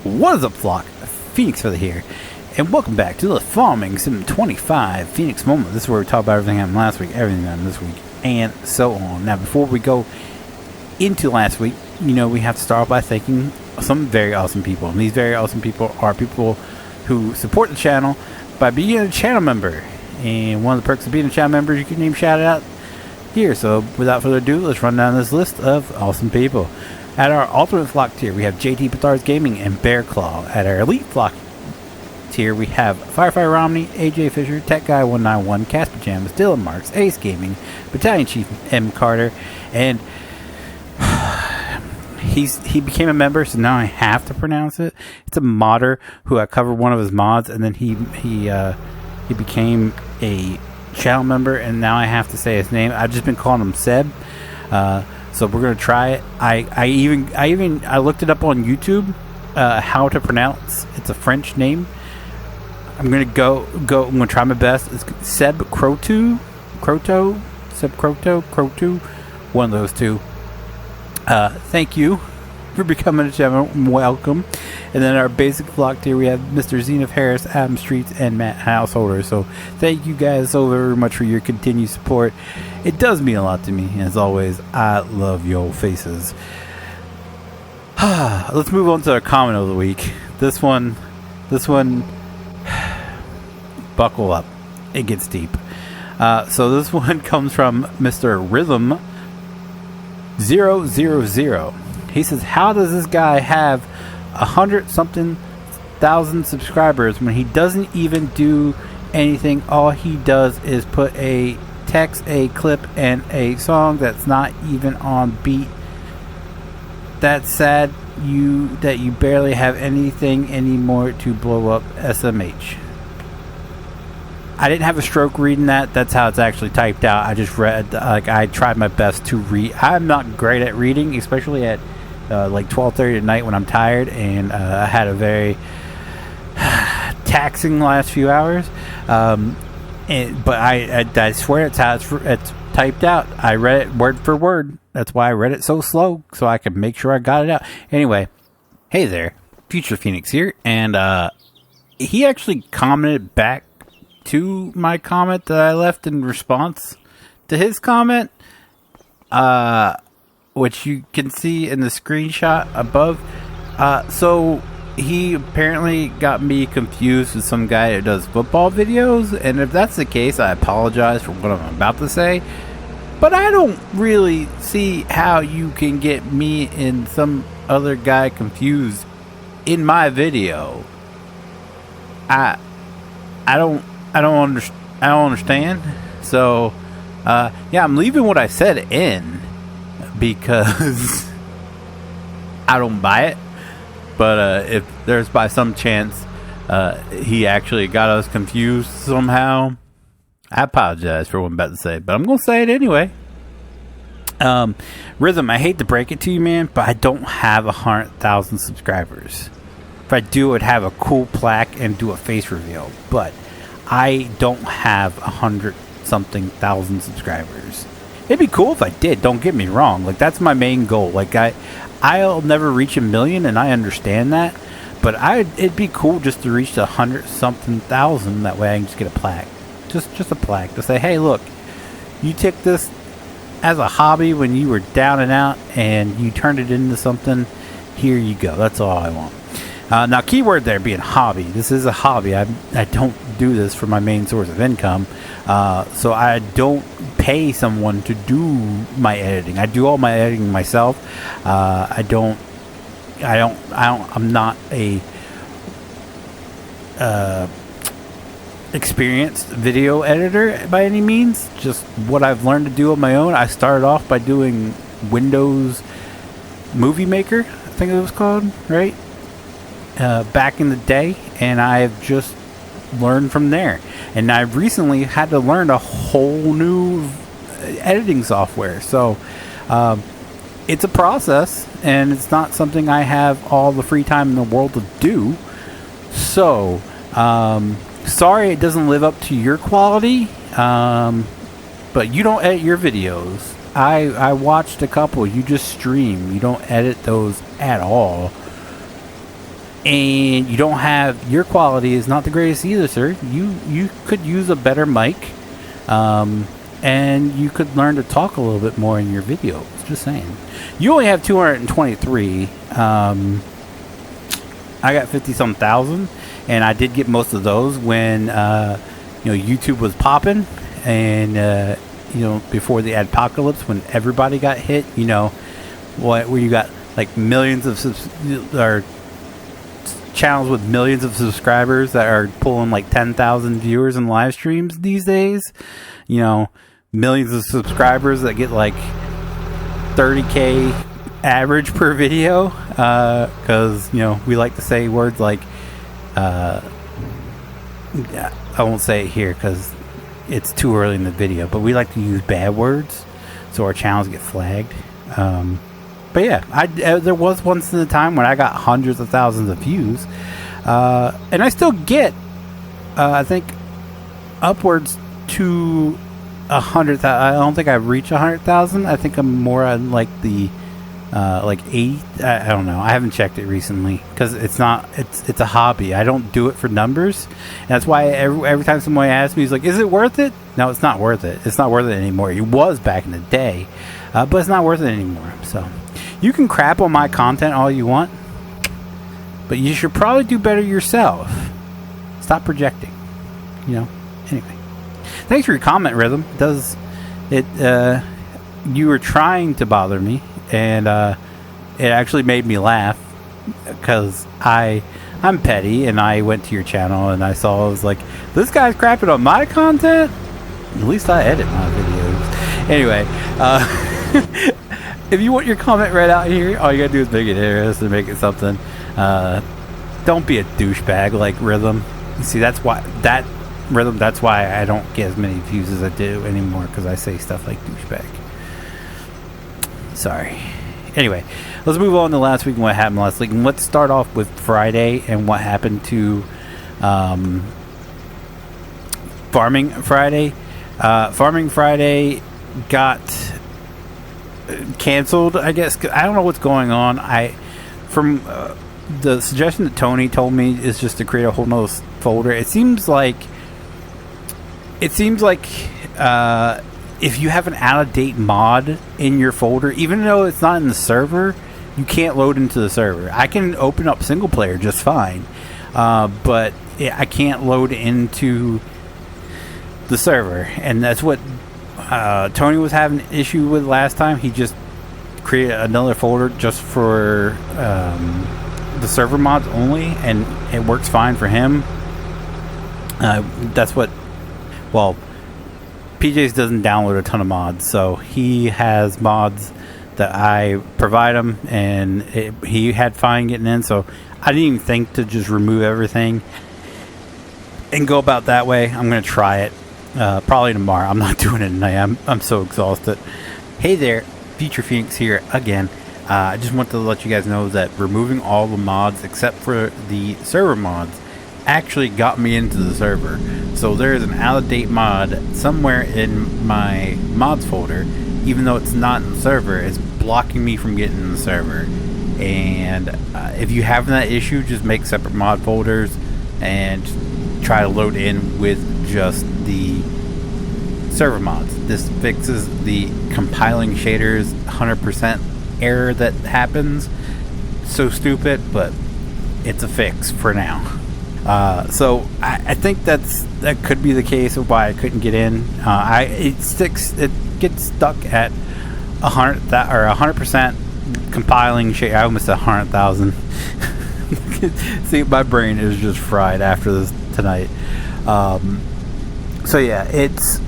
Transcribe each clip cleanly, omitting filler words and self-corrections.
What is up, flock? Feenix here, and welcome back to the Farming Sim 25 Feenix Moment. This is where we talk about everything that happened last week, everything that happened this week, and so on. Now, before we go into last week, we have to start off by thanking some very awesome people. And these very awesome people are people who support the channel by being a channel member. And one of the perks of being a channel member is you can name shout out here. So without further ado, let's run down this list of awesome people. At our Ultimate Flock tier, we have JT Pethards Gaming and Bear Claw. At our Elite Flock tier, we have Firefighter Romney, AJ Fisher, Tech Guy 191, Cast Pajamas, Dylan Marks, Ace Gaming, Battalion Chief M Carter, and he became a member, so now I have to pronounce it. It's a modder who I covered one of his mods, and then he became a channel member, and now I have to say his name. I've just been calling him Seb. So we're gonna try it. I looked it up on YouTube, how to pronounce. It's a French name. I'm gonna go. I'm gonna try my best. It's Seb Croto, Seb Croto, one of those two. Thank you for becoming a channel. Welcome. And then our basic flock tier, we have Mr. Zenith Harris, Adam Streets, and Matt Householder. So thank you guys so very much for your continued support. It does mean a lot to me. As always, I love your faces. Let's move on to our comment of the week. This one, buckle up. It gets deep. So this one comes from Mr. Rhythm 000. He says, how does this guy have 100-something thousand subscribers when he doesn't even do anything? All he does is put a text, a clip, and a song that's not even on beat. That's sad that you barely have anything anymore to blow up SMH. I didn't have a stroke reading that. That's how it's actually typed out. I just read, I tried my best to read. I'm not great at reading, especially at 12:30 at night when I'm tired, and I had a very taxing last few hours. But I swear it's how it's typed out. I read it word for word. That's why I read it so slow, so I could make sure I got it out. Anyway, hey there, Future Feenix here, and he actually commented back to my comment that I left in response to his comment, which you can see in the screenshot above. So he apparently got me confused with some guy that does football videos, and if that's the case, I apologize for what I'm about to say, but I don't really see how you can get me and some other guy confused in my video. I don't understand. So yeah, I'm leaving what I said in because I don't buy it. But if there's by some chance he actually got us confused somehow, I apologize for what I'm about to say, but I'm gonna say it anyway. Rhythm, I hate to break it to you, man, but I don't have 100,000 subscribers. If I do, I'd have a cool plaque and do a face reveal, but I don't have 100-something thousand subscribers. It'd be cool if I did, don't get me wrong. Like, that's my main goal. Like, I'll never reach 1 million, and I understand that, but it'd be cool just to reach 100-something thousand. That way I can just get a plaque. Just a plaque to say, hey, look, you took this as a hobby when you were down and out, and you turned it into something. Here you go. That's all I want. Now, keyword there being hobby. This is a hobby. I don't do this for my main source of income. So I don't pay someone to do my editing. I do all my editing myself. I'm not a experienced video editor by any means. Just what I've learned to do on my own. I started off by doing Windows Movie Maker, I think it was called, right? Back in the day, and I've just learned from there. And I've recently had to learn a whole new editing software. So it's a process, and it's not something I have all the free time in the world to do. So sorry it doesn't live up to your quality, but you don't edit your videos. I watched a couple. You just stream. You don't edit those at all. and you don't have, your quality is not the greatest either, sir. You could use a better mic, and you could learn to talk a little bit more in your videos. Just saying. You only have 223. I got 50-some thousand, and I did get most of those when YouTube was popping, and before the apocalypse, when everybody got hit. Where you got like millions of channels with millions of subscribers that are pulling like 10,000 viewers in live streams these days. Millions of subscribers that get like 30K average per video, because we like to say words like I won't say it here because it's too early in the video, but we like to use bad words so our channels get flagged. But yeah, there was once in a time when I got hundreds of thousands of views, and I still get I think upwards to 100,000. I don't think I've reached 100,000. I think I'm more on like the like 80. I don't know. I haven't checked it recently because it's a hobby. I don't do it for numbers, and that's why every time somebody asks me, he's like, "Is it worth it?" No, it's not worth it. It's not worth it anymore. It was back in the day, but it's not worth it anymore. So you can crap on my content all you want, but you should probably do better yourself. Stop projecting. Anyway. Thanks for your comment, Rhythm. You were trying to bother me, and it actually made me laugh because I'm petty, and I went to your channel and I was like, this guy's crapping on my content. At least I edit my videos. Anyway, if you want your comment read out here, all you gotta do is make it interesting, make it something. Don't be a douchebag like Rhythm. You see, that's why I don't get as many views as I do anymore, because I say stuff like douchebag. Sorry. Anyway, let's move on to last week and what happened last week. And let's start off with Friday and what happened to Farming Friday. Farming Friday got canceled, I guess. I don't know what's going on. The suggestion that Tony told me is just to create a whole nother folder. It seems like if you have an out-of-date mod in your folder, even though it's not in the server, you can't load into the server. I can open up single player just fine, but I can't load into the server, and that's what Tony was having an issue with last time. He just created another folder just for the server mods only, and it works fine for him. That's what, well, PJs doesn't download a ton of mods, so he has mods that I provide him, and he had fine getting in, so I didn't even think to just remove everything and go about that way. I'm going to try it probably tomorrow. I'm not doing it tonight. I'm so exhausted. Hey there, Future Feenix here again. I just want to let you guys know that removing all the mods except for the server mods actually got me into the server. So there is an out-of-date mod somewhere in my mods folder, even though it's not in the server. It's blocking me from getting in the server. And if you have that issue, just make separate mod folders and try to load in with just the server mods. This fixes the compiling shaders 100% error that happens. So stupid, but it's a fix for now. So I think that could be the case of why I couldn't get in. It gets stuck at 100% compiling shade. I almost said 100,000. See, my brain is just fried after this tonight. So yeah, it's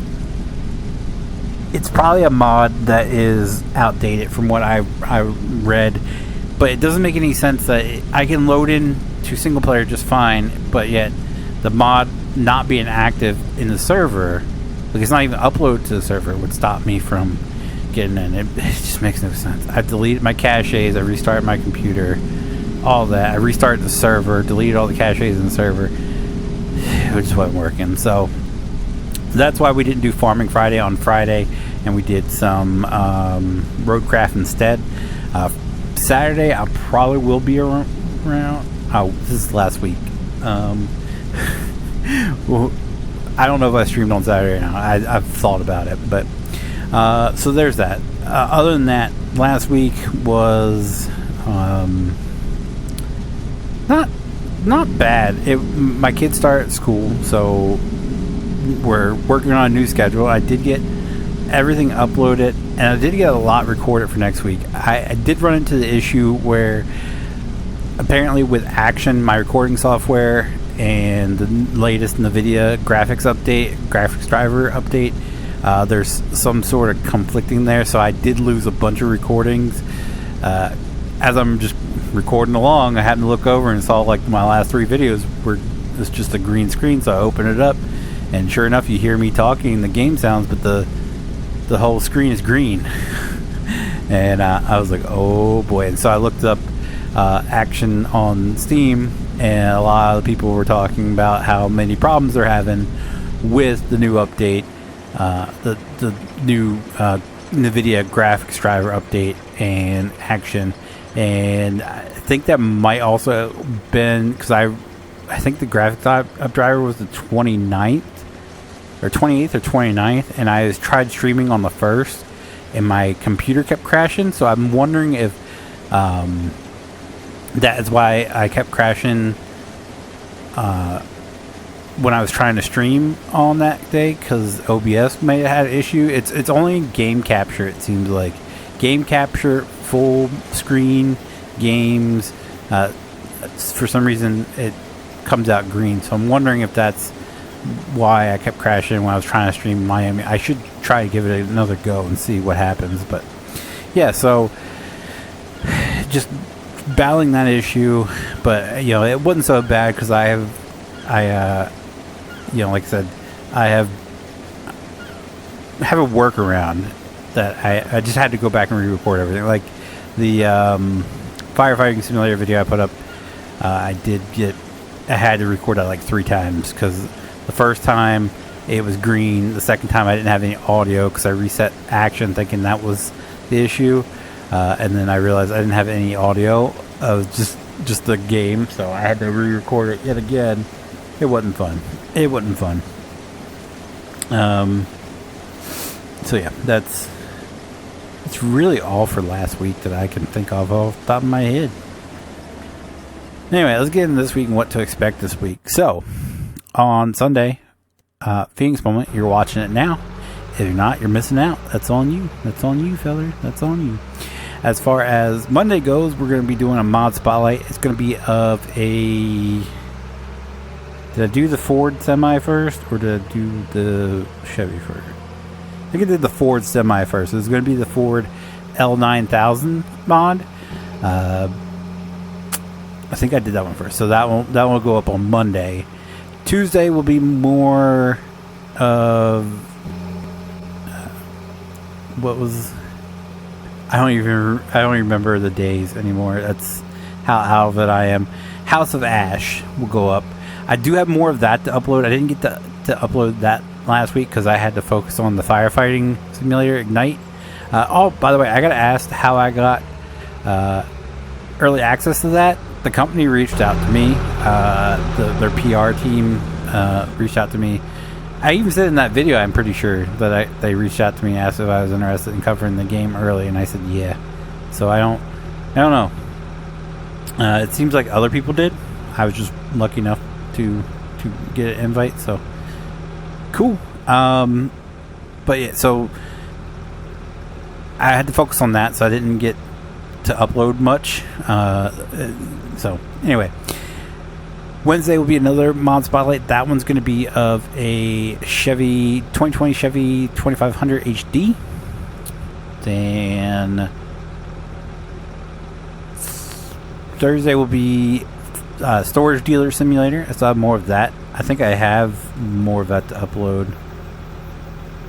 probably a mod that is outdated from what I read, but it doesn't make any sense that I can load in to single player just fine, but yet the mod not being active in the server, like it's not even uploaded to the server, would stop me from getting in. It just makes no sense. I deleted my caches, I restarted my computer, all that. I restarted the server, deleted all the caches in the server. It just wasn't working. So that's why we didn't do Farming Friday on Friday, and we did some Roadcraft instead. Saturday I probably will be around. Oh, this is last week. Well, I don't know if I streamed on Saturday or not. I've thought about it, but so there's that. Other than that, last week was not bad. My kids start school, so we're working on a new schedule. I did get everything uploaded, and I did get a lot recorded for next week. I did run into the issue where apparently with Action, my recording software, and the latest NVIDIA graphics driver update, there's some sort of conflicting there, so I did lose a bunch of recordings. As I'm just recording along, I happened to look over and saw like my last 3 videos were it's just a green screen, so I opened it up, and sure enough, you hear me talking the game sounds, but the whole screen is green. And I was like, oh boy. And so I looked up Action on Steam, and a lot of the people were talking about how many problems they're having with the new update, the new NVIDIA graphics driver update and Action. And I think that might also been because I think the graphics driver was the 29th or 28th or 29th, and I tried streaming on the 1st, and my computer kept crashing. So I'm wondering if that is why I kept crashing when I was trying to stream on that day, because OBS may have had an issue. It's only game capture, it seems like. Game capture, full screen games, for some reason it comes out green. So I'm wondering if that's why I kept crashing when I was trying to stream Miami. I should try to give it another go and see what happens. But yeah, so just battling that issue, but you know, it wasn't so bad because I you know, like I said, I have a workaround that I just had to go back and re-record everything. Like the firefighting simulator video I put up, I had to record that like 3 times because the first time it was green, the second time I didn't have any audio because I reset Action thinking that was the issue, and then I realized I didn't have any audio of just the game, so I had to re-record it yet again. It wasn't fun. So yeah, that's really all for last week that I can think of off the top of my head. Anyway, let's get into this week and what to expect this week. So, on Sunday, Feenix Moment, you're watching it now. If you're not, you're missing out. That's on you. That's on you, feller. That's on you. As far as Monday goes, we're going to be doing a mod spotlight. It's going to be of a... Did I do the Ford Semi first, or did I do the Chevy first? I think I did the Ford Semi first. It's going to be the Ford L9000 mod. I think I did that one first. So that one will go up on Monday. Tuesday will be more of... what was... I don't even remember the days anymore. That's how out of it I am. House of Ash will go up. I do have more of that to upload. I didn't get to upload that last week because I had to focus on the firefighting simulator Ignite. Oh, by the way, I got asked how I got early access to that. The company reached out to me. Their PR team reached out to me. I even said in that video, I'm pretty sure that they reached out to me and asked if I was interested in covering the game early, and I said yeah. So I don't know. It seems like other people did. I was just lucky enough to get an invite, so cool. But yeah, so I had to focus on that, so I didn't get to upload much. So anyway, Wednesday will be another mod spotlight. That one's going to be of a 2020 Chevy 2500 HD. Then Thursday will be Storage Dealer Simulator. I still have more of that. I think I have more of that to upload.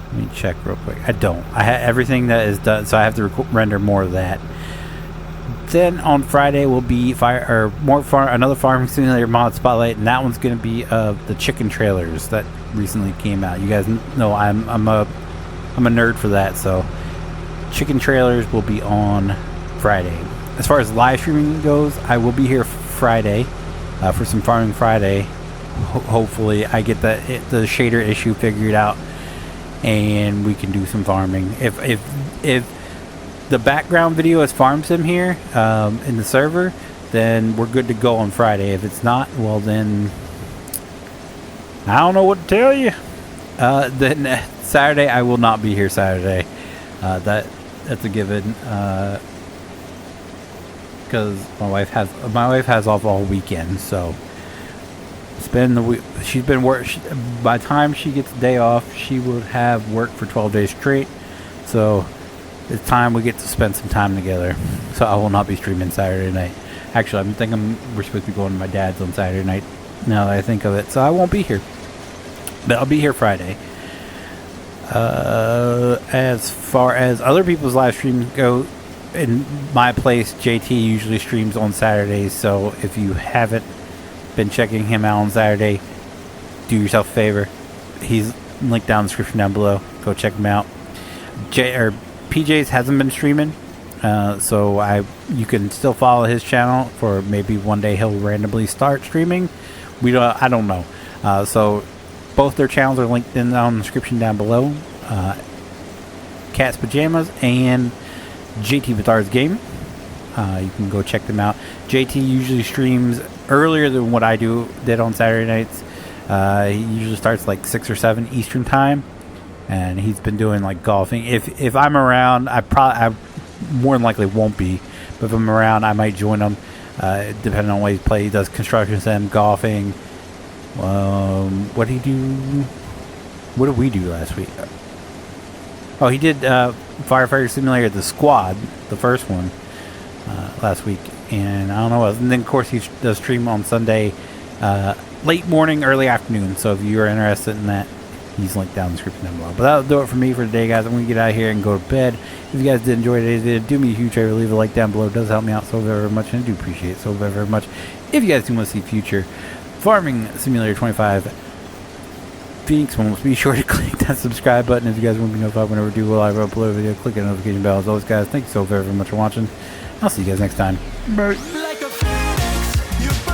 Let me check real quick. I don't. I have everything that is done, so I have to render more of that. Then on Friday will be another farming simulator mod spotlight, and that one's going to be of the chicken trailers that recently came out. You guys know I'm a nerd for that, so chicken trailers will be on Friday. As far as live streaming goes, I will be here Friday. for some Farming Friday. Hopefully I get the shader issue figured out and we can do some farming. If the background video is farm sim here in the server, then we're good to go on Friday. If it's not, well then I don't know what to tell you. Then Saturday I will not be here Saturday. That's a given. Because my wife has off all weekend, so spend the week. She's been by the time she gets a day off, she would have worked for 12 days straight. So it's time we get to spend some time together. So I will not be streaming Saturday night. Actually, I'm thinking we're supposed to be going to my dad's on Saturday night, now that I think of it. So I won't be here, but I'll be here Friday. As far as other people's live streams go, in my place, JT usually streams on Saturdays. So if you haven't been checking him out on Saturday, do yourself a favor. He's linked down in the description down below. Go check him out. PJs hasn't been streaming, so you can still follow his channel for maybe one day he'll randomly start streaming. I don't know. So both their channels are linked in the description down below. Cat's Pajamas and JT Batar's Game. You can go check them out. JT usually streams earlier than what I did on Saturday nights. He usually starts like 6 or 7 Eastern time, and he's been doing like golfing. If I'm around, I more than likely won't be, but if I'm around, I might join him. Depending on what he plays, he does construction sim, golfing. What did he do? What did we do last week? Oh, he did Firefighter Simulator, the squad, the first one, last week. And I don't know what. And then, of course, he does stream on Sunday, late morning, early afternoon. So if you're interested in that, he's linked down in the description down below. But that'll do it for me for today, guys. I'm going to get out of here and go to bed. If you guys did enjoy today's video, do me a huge favor. Leave a like down below. It does help me out so very, very much. And I do appreciate it so very, very much. If you guys do want to see future Farming Simulator 25 Feenix ones, be sure to click that subscribe button if you guys want to be notified whenever I do a live upload a video. Click the notification bell. As always, guys, thank you so very, very much for watching. I'll see you guys next time. Bye. Like a phoenix,